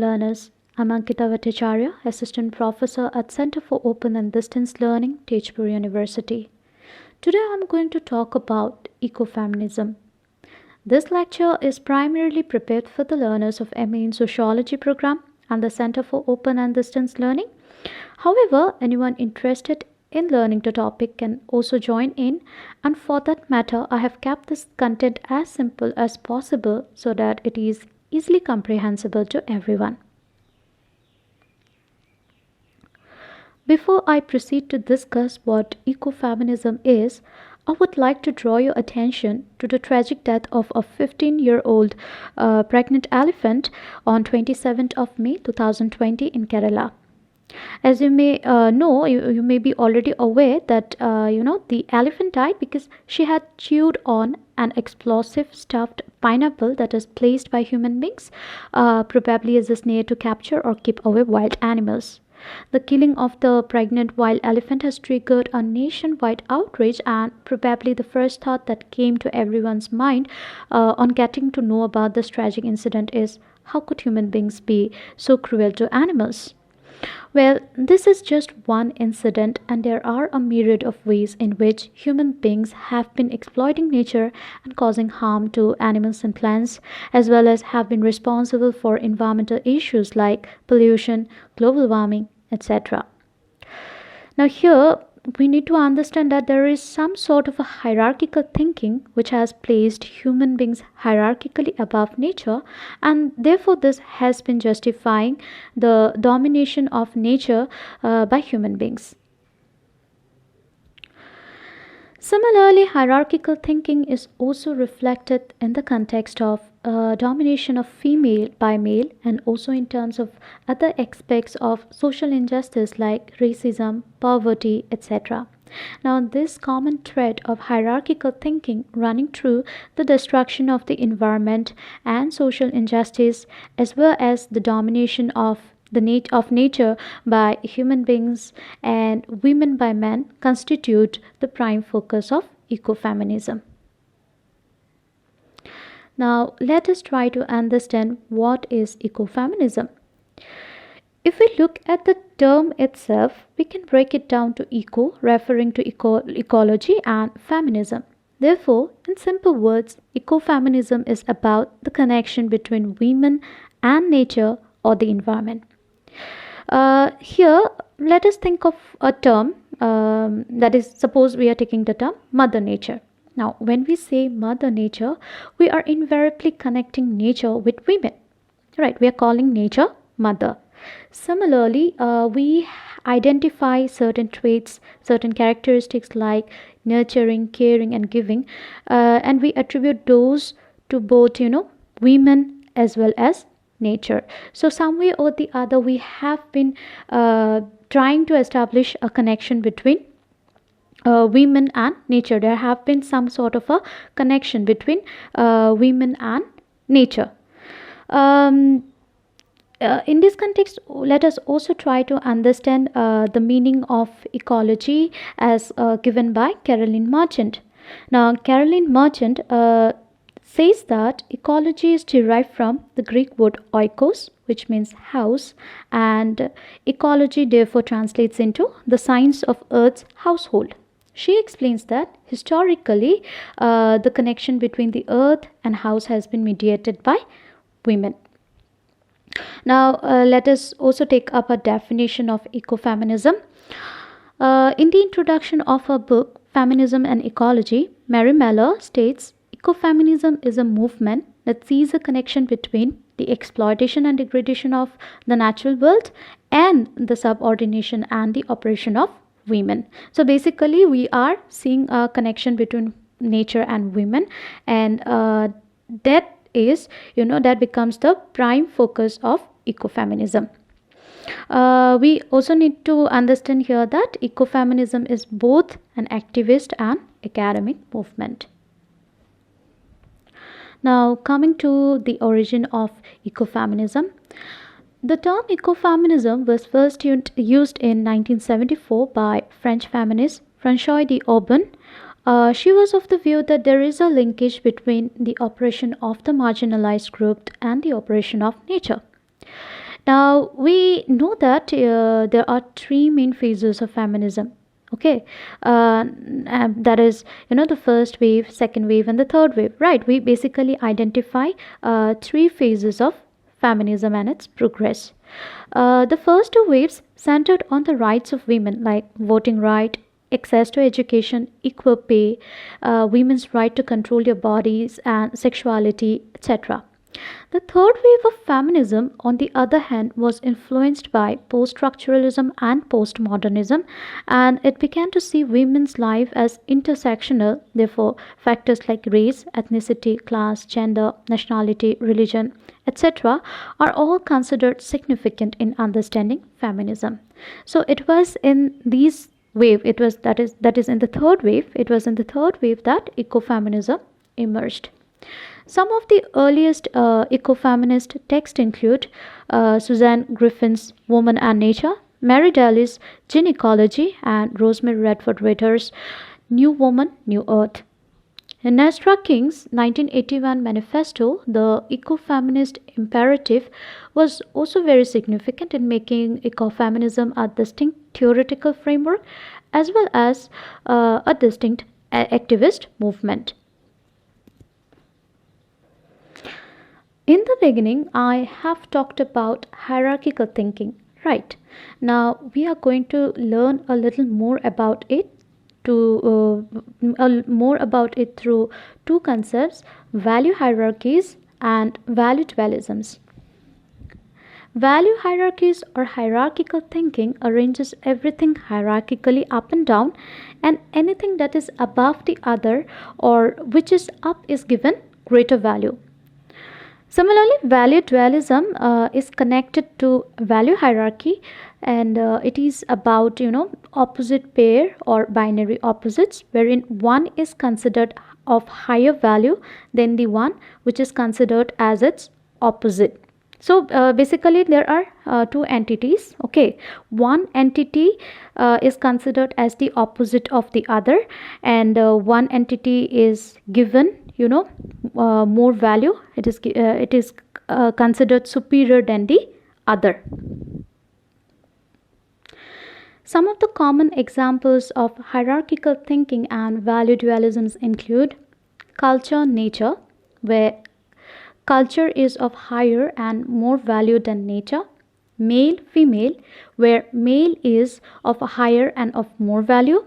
learners. I'm Ankita Bhattacharyya, Assistant Professor at Center for Open and Distance Learning, Tezpur University. Today I'm going to talk about ecofeminism. This lecture is primarily prepared for the learners of MA in Sociology program and the Center for Open and Distance Learning. However, anyone interested in learning the topic can also join in, and for that matter, I have kept this content as simple as possible so that it is easily comprehensible to everyone. Before I proceed to discuss what ecofeminism is, I would like to draw your attention to the tragic death of a 15-year-old pregnant elephant on 27th of May 2020 in Kerala. As you may know, you may be already aware that the elephant died because she had chewed on an explosive stuffed pineapple that is placed by human beings, probably as a snare to capture or keep away wild animals. The killing of the pregnant wild elephant has triggered a nationwide outrage, and probably the first thought that came to everyone's mind on getting to know about this tragic incident is, how could human beings be so cruel to animals? Well, this is just one incident, and there are a myriad of ways in which human beings have been exploiting nature and causing harm to animals and plants, as well as have been responsible for environmental issues like pollution, global warming, etc. Now, here we need to understand that there is some sort of a hierarchical thinking which has placed human beings hierarchically above nature, and therefore this has been justifying the domination of nature by human beings. Similarly, hierarchical thinking is also reflected in the context of domination of female by male, and also in terms of other aspects of social injustice like racism, poverty, etc. Now, this common thread of hierarchical thinking running through the destruction of the environment and social injustice, as well as the domination of nature by human beings and women by men, constitute the prime focus of ecofeminism. Now, let us try to understand what is ecofeminism. If we look at the term itself, we can break it down to eco, referring to ecology, and feminism. Therefore, in simple words, ecofeminism is about the connection between women and nature or the environment. Here, let us think of a term that is, suppose we are taking the term Mother Nature. Now, when we say Mother Nature, we are invariably connecting nature with women, right? We are calling nature Mother. Similarly, we identify certain traits, certain characteristics like nurturing, caring, and giving, and we attribute those to both, women as well as nature. So, some way or the other, we have been trying to establish a connection between women and nature. There have been some sort of a connection between women and nature. In this context, let us also try to understand the meaning of ecology as given by Caroline Merchant. Now, Caroline Merchant says that ecology is derived from the Greek word oikos, which means house, and ecology therefore translates into the science of Earth's household. She explains that historically the connection between the earth and house has been mediated by women. Now, let us also take up a definition of ecofeminism. In the introduction of her book, Feminism and Ecology, Mary Mellor states, ecofeminism is a movement that sees a connection between the exploitation and degradation of the natural world and the subordination and the oppression of women. So basically, we are seeing a connection between nature and women, and that is, that becomes the prime focus of ecofeminism. We also need to understand here that ecofeminism is both an activist and academic movement. Now, coming to the origin of ecofeminism. The term ecofeminism was first used in 1974 by French feminist Françoise d'Aubin. She was of the view that there is a linkage between the oppression of the marginalized group and the oppression of nature. Now we know that there are three main phases of feminism. Okay, that is, the first wave, second wave, and the third wave. Right? We basically identify three phases of feminism and its progress. The first two waves centered on the rights of women, like voting right, access to education, equal pay, women's right to control their bodies and sexuality, etc. The third wave of feminism, on the other hand, was influenced by post structuralism and postmodernism, and it began to see women's life as intersectional. Therefore, factors like race, ethnicity, class, gender, nationality, religion, etc., are all considered significant in understanding feminism. So, it was in these wave it was that is in the third wave it was in the third wave that ecofeminism emerged. Some of the earliest ecofeminist texts include Suzanne Griffin's Woman and Nature, Mary Daly's Gene Ecology, and Rosemary Redford Ritter's New Woman, New Earth. In Nestra King's 1981 manifesto, the ecofeminist imperative was also very significant in making ecofeminism a distinct theoretical framework as well as a distinct activist movement. In the beginning, I have talked about hierarchical thinking, right? Now, we are going to learn a little more about it more about it through two concepts: value hierarchies and value dualisms. Value hierarchies or hierarchical thinking arranges everything hierarchically up and down, and anything that is above the other or which is up is given greater value. Similarly, value dualism is connected to value hierarchy, and it is about opposite pair or binary opposites, wherein one is considered of higher value than the one which is considered as its opposite. So basically, there are two entities. Okay, one entity is considered as the opposite of the other, and one entity is given more value. It is considered superior than the other. Some of the common examples of hierarchical thinking and value dualisms include culture, nature, where culture is of higher and more value than nature; male, female, where male is of a higher and of more value;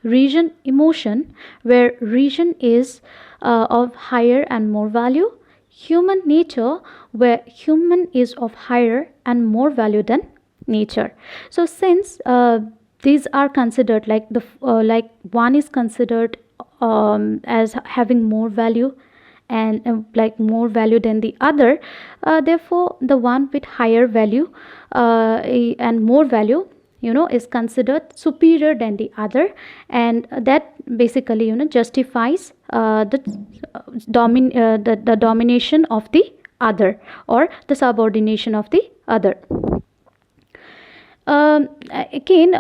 region, emotion, where region is of higher and more value; human nature, where human is of higher and more value than nature. So since these are considered like one is considered as having more value and like more value than the other, therefore the one with higher value and more value is considered superior than the other, and that basically justifies the domination of the other or the subordination of the other. Again,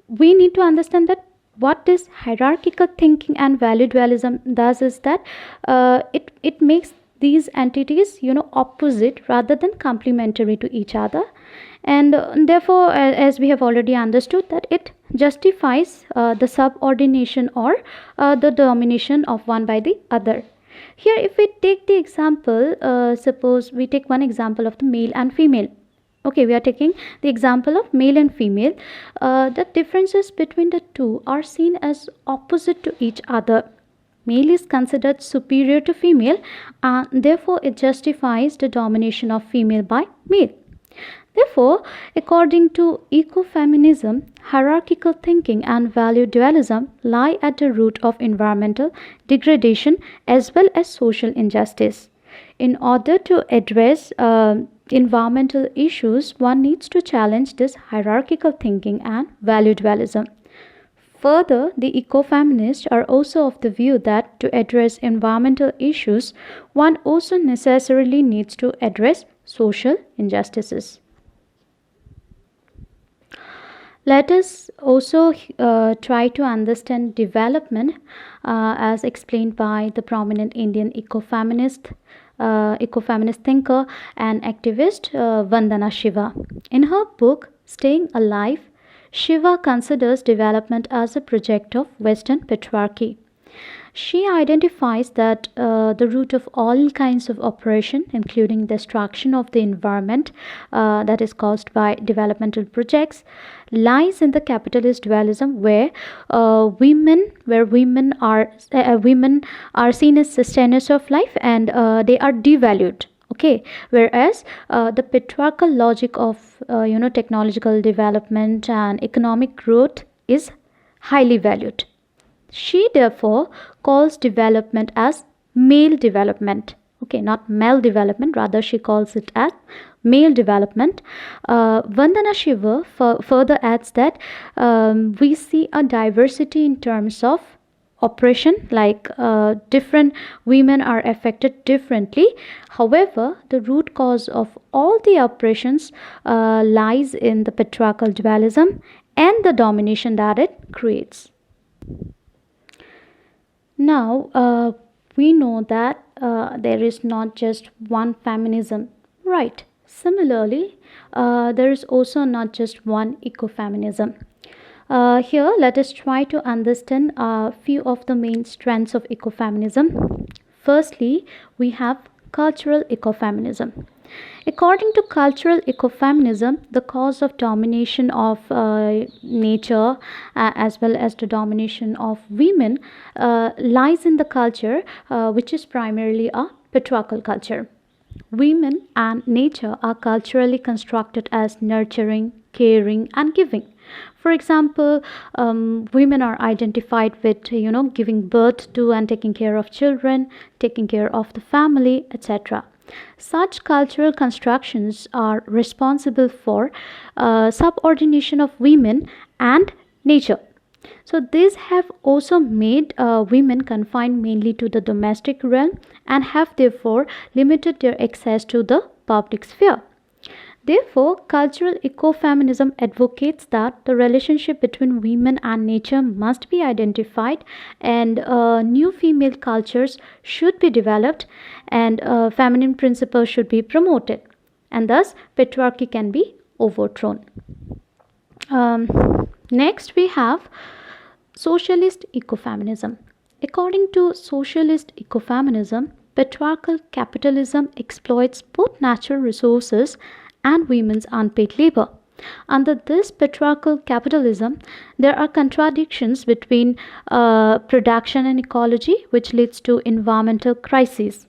we need to understand that what this hierarchical thinking and value dualism does is that it makes these entities opposite rather than complementary to each other, and therefore as we have already understood that it justifies the subordination or the domination of one by the other. Here if we take the example, suppose we take one example of the male and female. Okay, we are taking the example of male and female. The differences between the two are seen as opposite to each other. Male is considered superior to female, and therefore it justifies the domination of female by male. Therefore, according to ecofeminism, hierarchical thinking and value dualism lie at the root of environmental degradation as well as social injustice. In order to address environmental issues, one needs to challenge this hierarchical thinking and value dualism. Further, the ecofeminists are also of the view that to address environmental issues, one also necessarily needs to address social injustices. Let us also try to understand development as explained by the prominent Indian ecofeminist ecofeminist thinker and activist Vandana Shiva. In her book Staying Alive, Shiva considers development as a project of Western patriarchy. She identifies that the root of all kinds of oppression, including destruction of the environment that is caused by developmental projects, lies in the capitalist dualism, where women are seen as sustainers of life, and they are devalued. Okay, whereas the patriarchal logic of technological development and economic growth is highly valued. She therefore calls development as male development. Okay, not male development, rather, she calls it as male development. Vandana Shiva further adds that we see a diversity in terms of oppression, like different women are affected differently. However, the root cause of all the oppressions lies in the patriarchal dualism and the domination that it creates. Now, we know that there is not just one feminism, right? Similarly, there is also not just one ecofeminism. Here, let us try to understand a few of the main strands of ecofeminism. Firstly, we have cultural ecofeminism. According to cultural ecofeminism, the cause of domination of nature as well as the domination of women lies in the culture, which is primarily a patriarchal culture. Women and nature are culturally constructed as nurturing, caring, and giving. For example, women are identified with giving birth to and taking care of children, taking care of the family, etc. Such cultural constructions are responsible for subordination of women and nature. So these have also made women confined mainly to the domestic realm and have therefore limited their access to the public sphere. Therefore, cultural ecofeminism advocates that the relationship between women and nature must be identified, and new female cultures should be developed, and feminine principles should be promoted, and thus patriarchy can be overthrown. Next, we have socialist ecofeminism. According to socialist ecofeminism, patriarchal capitalism exploits both natural resources and women's unpaid labor. Under this patriarchal capitalism, there are contradictions between production and ecology, which leads to environmental crises.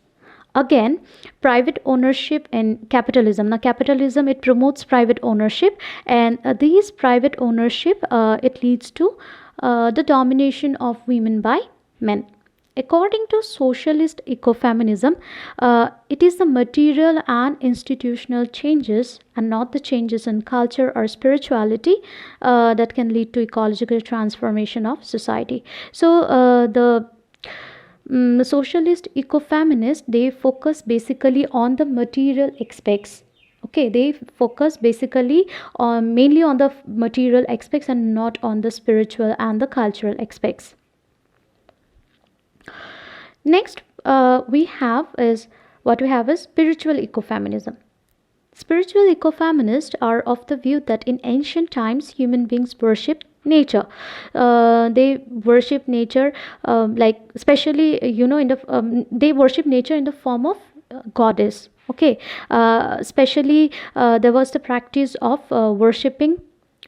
Again, private ownership and capitalism. Now, capitalism, it promotes private ownership, and these private ownership, it leads to the domination of women by men. According to socialist ecofeminism, it is the material and institutional changes and not the changes in culture or spirituality that can lead to ecological transformation of society. So, the socialist ecofeminists, they focus basically on the material aspects. Okay, they focus basically on mainly on the material aspects and not on the spiritual and the cultural aspects. Next, we have is spiritual ecofeminism. Spiritual ecofeminists are of the view that in ancient times human beings worshipped nature. They worship nature, like especially in the they worship nature in the form of goddess. Okay, especially there was the practice of worshipping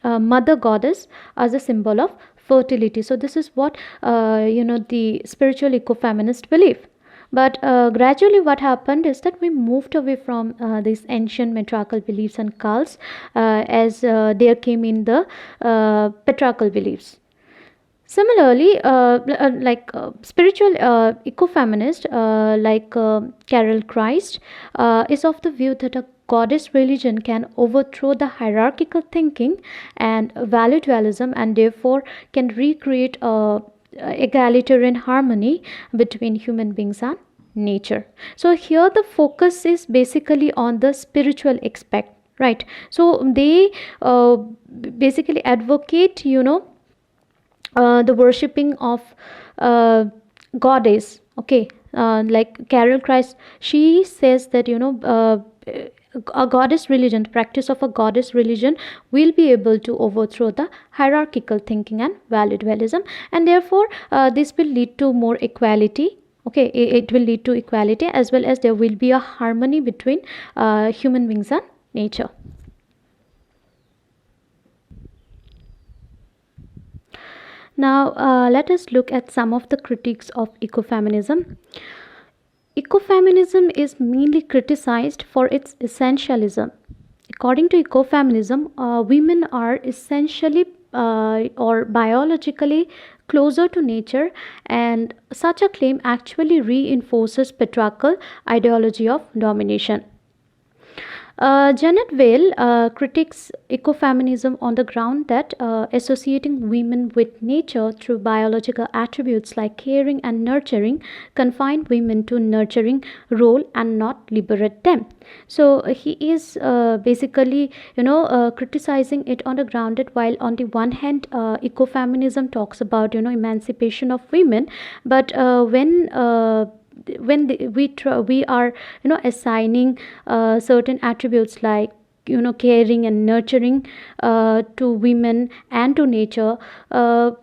mother goddess as a symbol of fertility. So this is what the spiritual ecofeminist believe. But gradually what happened is that we moved away from these ancient matriarchal beliefs and cults as there came in the patriarchal beliefs. Similarly, spiritual ecofeminist like Carol Christ is of the view that a goddess religion can overthrow the hierarchical thinking and value dualism, and therefore can recreate a egalitarian harmony between human beings and nature. So here the focus is basically on the spiritual aspect, right? So they basically advocate the worshipping of goddess. Okay, like Carol Christ, she says that, a goddess religion, the practice of a goddess religion, will be able to overthrow the hierarchical thinking and value dualism, and therefore this will lead to more equality. Okay, it will lead to equality, as well as there will be a harmony between human beings and nature. Now, let us look at some of the critiques of ecofeminism. Ecofeminism is mainly criticized for its essentialism. According to ecofeminism, women are essentially or biologically closer to nature, and such a claim actually reinforces patriarchal ideology of domination. Janet Vale critiques ecofeminism on the ground that associating women with nature through biological attributes like caring and nurturing confine women to nurturing role and not liberate them. So he is basically, criticizing it on the ground that while on the one hand ecofeminism talks about, emancipation of women, but when we are, assigning certain attributes like, caring and nurturing to women and to nature,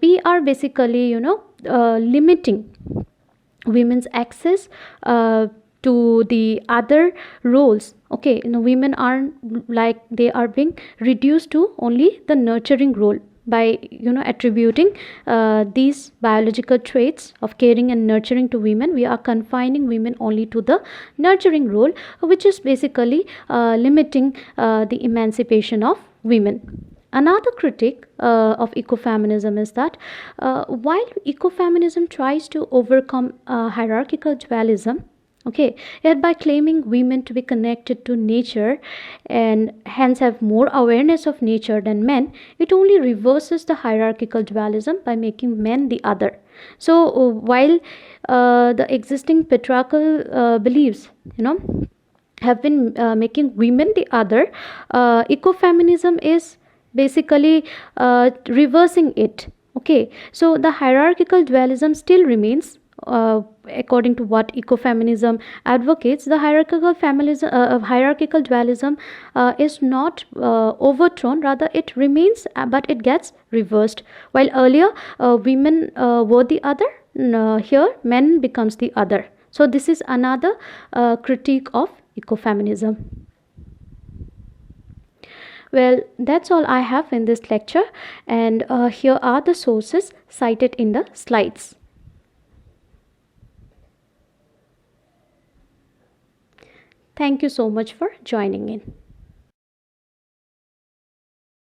we are basically, limiting women's access to the other roles. Okay, women are like, they are being reduced to only the nurturing role by, attributing these biological traits of caring and nurturing to women. We are confining women only to the nurturing role, which is basically limiting the emancipation of women. Another critique of ecofeminism is that while ecofeminism tries to overcome hierarchical dualism, okay, yet by claiming women to be connected to nature and hence have more awareness of nature than men, it only reverses the hierarchical dualism by making men the other. So while the existing patriarchal beliefs, have been making women the other, ecofeminism is basically reversing it. Okay, so the hierarchical dualism still remains. According to what ecofeminism advocates, the hierarchical dualism is not overthrown, rather it remains, but it gets reversed. While earlier women were the other, here men becomes the other. So this is another critique of ecofeminism. Well, that's all I have in this lecture, and here are the sources cited in the slides. Thank you so much for joining in.